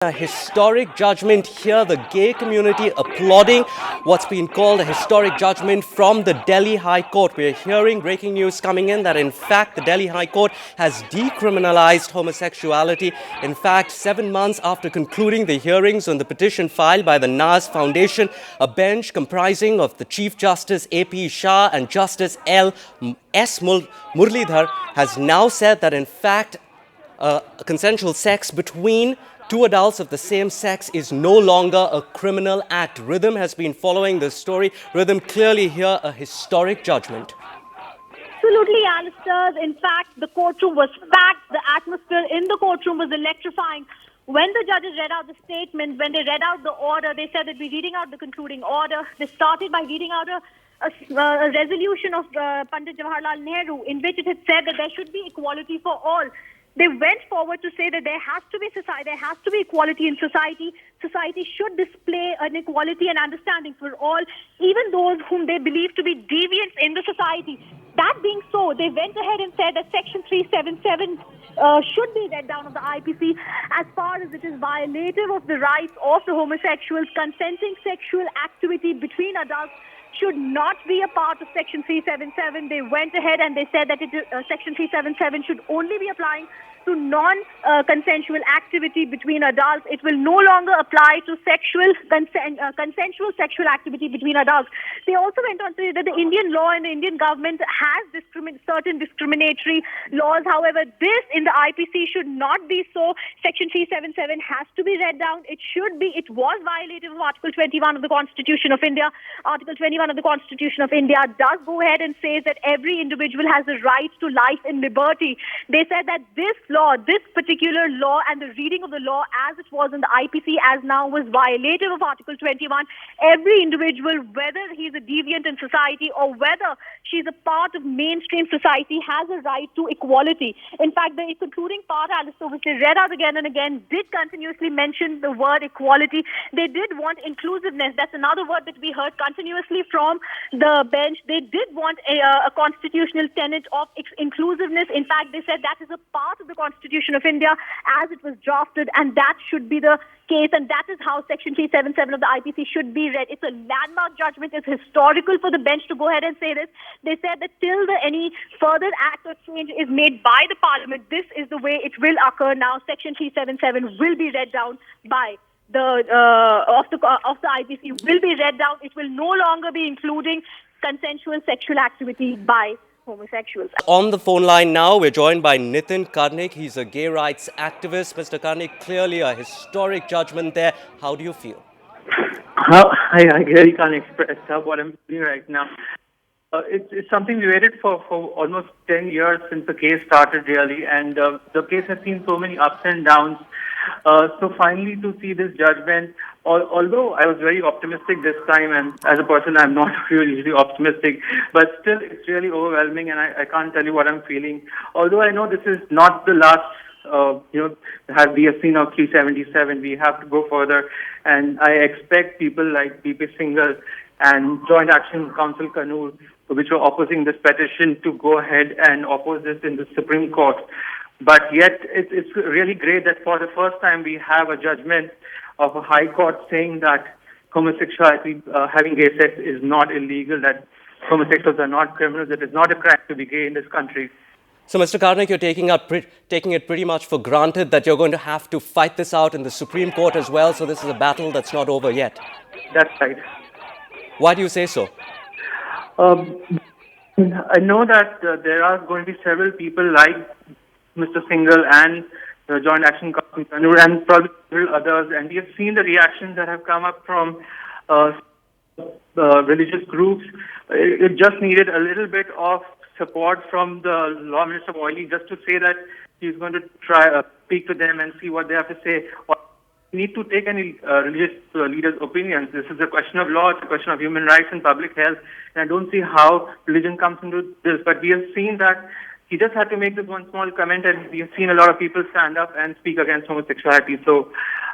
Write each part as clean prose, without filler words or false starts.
A historic judgment here, the gay community applauding what's been called a historic judgment from the Delhi High Court. We're hearing breaking news coming in that in fact the Delhi High Court has decriminalized homosexuality. In fact, 7 months after concluding the hearings on the petition filed by the Naz Foundation, a bench comprising of the Chief Justice A.P. Shah and Justice S. Muralidhar has now said that in fact consensual sex between two adults of the same sex is no longer a criminal act. Rhythm has been following this story. Rhythm, clearly here a historic judgment. Absolutely, Alistair. In fact, the courtroom was packed. The atmosphere in the courtroom was electrifying. When the judges read out the statement, when they read out the order, they said that we're reading out the concluding order. They started by reading out a resolution of Pandit Jawaharlal Nehru in which it had said that there should be equality for all. They went forward to say that there has to be equality in society. Society should display an equality and understanding for all, even those whom they believe to be deviants in the society. That being so, they went ahead and said that Section 377 should be read down of the IPC as far as it is violative of the rights of the homosexuals. Consenting sexual activity between adults should not be a part of Section 377. They went ahead and they said that Section 377 should only be applying to non-consensual activity between adults. It will no longer apply to consensual sexual activity between adults. They also went on to say that the Indian law and the Indian government has certain discriminatory laws. However, this in the IPC should not be so. Section 377 has to be read down. It was violative of Article 21 of the Constitution of India. Article 21 of the Constitution of India does go ahead and says that every individual has the right to life and liberty. They said that this particular law and the reading of the law as it was in the IPC as now was violative of Article 21. Every individual, whether he's a deviant in society or whether she's a part of mainstream society, has a right to equality. In fact, the concluding part, Alistair, which they read out again and again, did continuously mention the word equality. They did want inclusiveness. That's another word that we heard continuously from the bench. They did want a constitutional tenet of inclusiveness. In fact, they said that is a part of the Constitution of India as it was drafted, and that should be the case, and that is how Section 377 of the IPC should be read. It's a landmark judgment. It's historical for the bench to go ahead and say this. They said that till any further act or change is made by the Parliament, this is the way it will occur now. Section 377 will be read down by the IPC will be read down. It will no longer be including consensual sexual activity by homosexuals. On the phone line now, we're joined by Nitin Karnik. He's a gay rights activist. Mr. Karnik, clearly a historic judgment there. How do you feel? I really can't express what I'm feeling right now. It's something we waited for almost 10 years since the case started, really, and the case has seen so many ups and downs. So finally to see this judgment, although I was very optimistic this time, and as a person I'm not really usually optimistic, but still it's really overwhelming, and I can't tell you what I'm feeling. Although I know this is not the last, we have seen of 377, we have to go further, and I expect people like B.P. Singhal and Joint Action Council Kannur, which were opposing this petition, to go ahead and oppose this in the Supreme Court. But yet, it's really great that for the first time we have a judgment of a high court saying that homosexuality, having gay sex is not illegal, that homosexuals are not criminals, that it's not a crime to be gay in this country. So, Mr. Karnik, you're taking it pretty much for granted that you're going to have to fight this out in the Supreme Court as well, so this is a battle that's not over yet. That's right. Why do you say so? I know that there are going to be several people like Mr. Singhal and the Joint Action Council and probably several others, and we have seen the reactions that have come up from religious groups. It just needed a little bit of support from the Law Minister Moily just to say that he's going to try speak to them and see what they have to say. We need to take any religious leaders' opinions. This is a question of law, it's a question of human rights and public health, and I don't see how religion comes into this. But we have seen that he just had to make this one small comment, and we have seen a lot of people stand up and speak against homosexuality. So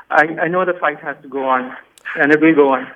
I know the fight has to go on, and it will go on.